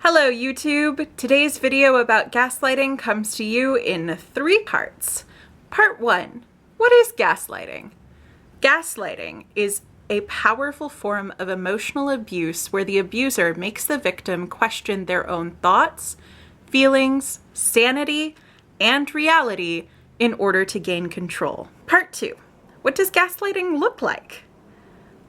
Hello YouTube! Today's video about gaslighting comes to you in 3 parts. Part 1. What is gaslighting? Gaslighting is a powerful form of emotional abuse where the abuser makes the victim question their own thoughts, feelings, sanity, and reality in order to gain control. Part 2. What does gaslighting look like?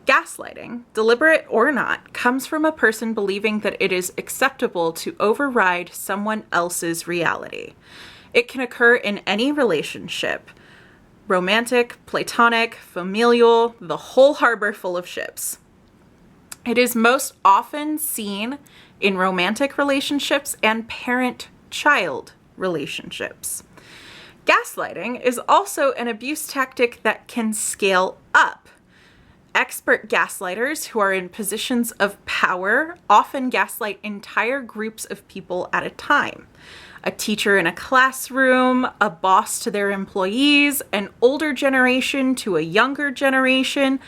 Gaslighting, deliberate or not, comes from a person believing that it is acceptable to override someone else's reality. It can occur in any relationship, romantic, platonic, familial, the whole harbor full of ships. It is most often seen in romantic relationships and parent-child relationships. Gaslighting is also an abuse tactic that can scale up. Expert gaslighters who are in positions of power often gaslight entire groups of people at a time. A teacher in a classroom, a boss to their employees, an older generation to a younger generation,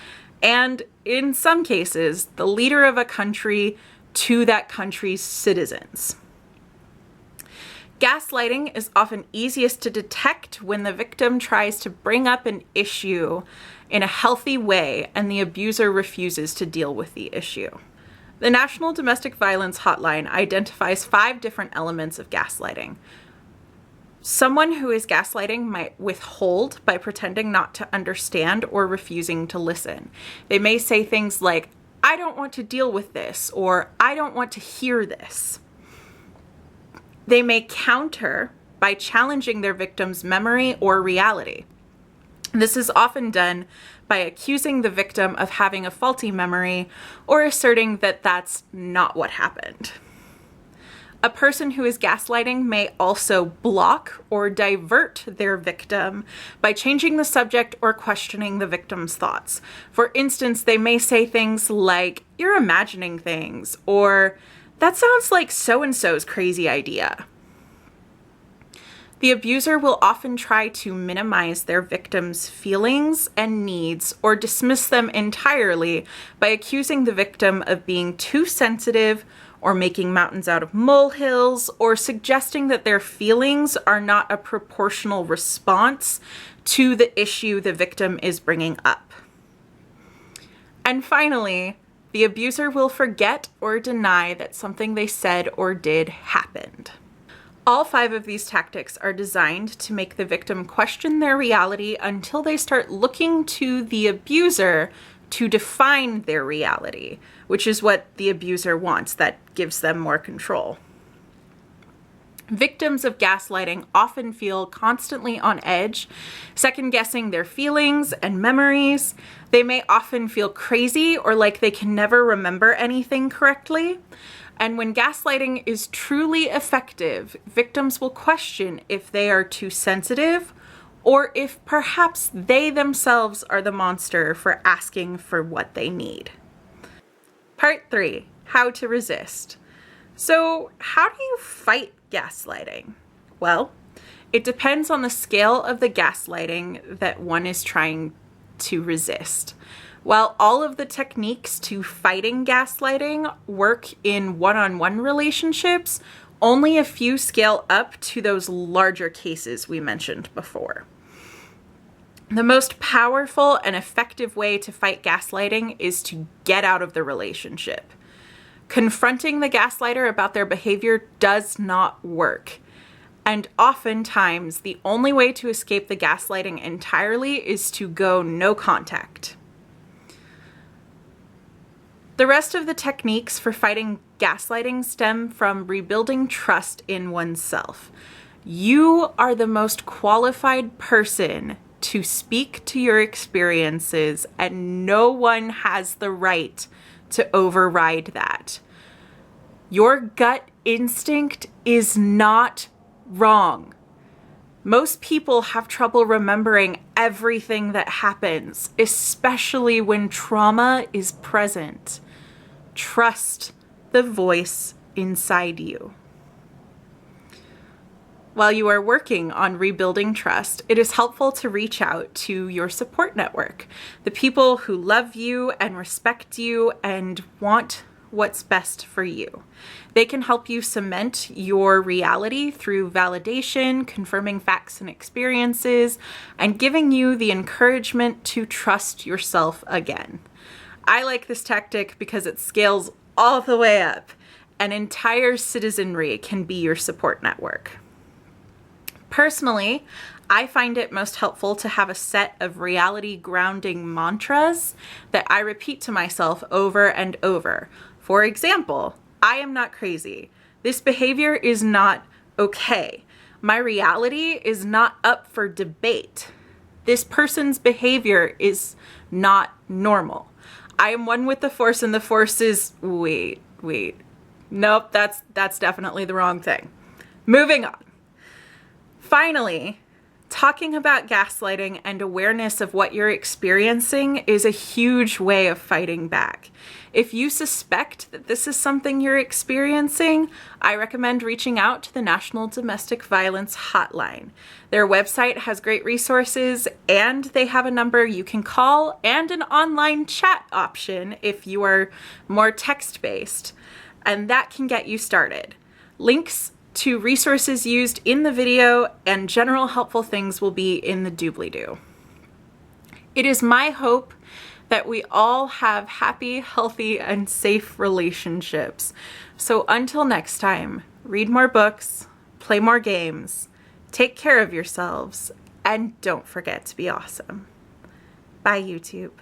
and in some cases, the leader of a country to that country's citizens. Gaslighting is often easiest to detect when the victim tries to bring up an issue in a healthy way and the abuser refuses to deal with the issue. The National Domestic Violence Hotline identifies 5 different elements of gaslighting. Someone who is gaslighting might withhold by pretending not to understand or refusing to listen. They may say things like, "I don't want to deal with this," or "I don't want to hear this." They may counter by challenging their victim's memory or reality. This is often done by accusing the victim of having a faulty memory or asserting that that's not what happened. A person who is gaslighting may also block or divert their victim by changing the subject or questioning the victim's thoughts. For instance, they may say things like, "You're imagining things," or "That sounds like so-and-so's crazy idea." The abuser will often try to minimize their victim's feelings and needs or dismiss them entirely by accusing the victim of being too sensitive or making mountains out of molehills or suggesting that their feelings are not a proportional response to the issue the victim is bringing up. And finally, the abuser will forget or deny that something they said or did happened. All 5 of these tactics are designed to make the victim question their reality until they start looking to the abuser to define their reality, which is what the abuser wants. That gives them more control. Victims of gaslighting often feel constantly on edge, second-guessing their feelings and memories. They may often feel crazy or like they can never remember anything correctly. And when gaslighting is truly effective, victims will question if they are too sensitive or if perhaps they themselves are the monster for asking for what they need. Part 3, how to resist. So, how do you fight gaslighting? Well, it depends on the scale of the gaslighting that one is trying to resist. While all of the techniques to fighting gaslighting work in one-on-one relationships, only a few scale up to those larger cases we mentioned before. The most powerful and effective way to fight gaslighting is to get out of the relationship. Confronting the gaslighter about their behavior does not work. And oftentimes, the only way to escape the gaslighting entirely is to go no contact. The rest of the techniques for fighting gaslighting stem from rebuilding trust in oneself. You are the most qualified person to speak to your experiences, and no one has the right to override that. Your gut instinct is not wrong. Most people have trouble remembering everything that happens, especially when trauma is present. Trust the voice inside you. While you are working on rebuilding trust, it is helpful to reach out to your support network, the people who love you and respect you and want what's best for you. They can help you cement your reality through validation, confirming facts and experiences, and giving you the encouragement to trust yourself again. I like this tactic because it scales all the way up. An entire citizenry can be your support network. Personally, I find it most helpful to have a set of reality grounding mantras that I repeat to myself over and over. For example, I am not crazy. This behavior is not okay. My reality is not up for debate. This person's behavior is not normal. I am one with the force, and the force is, wait. Nope, that's definitely the wrong thing. Moving on. Finally, talking about gaslighting and awareness of what you're experiencing is a huge way of fighting back. If you suspect that this is something you're experiencing, I recommend reaching out to the National Domestic Violence Hotline. Their website has great resources, and they have a number you can call and an online chat option if you are more text-based, and that can get you started. Links to resources used in the video and general helpful things will be in the doobly-doo. It is my hope that we all have happy, healthy, and safe relationships. So until next time, read more books, play more games, take care of yourselves, and don't forget to be awesome. Bye, YouTube.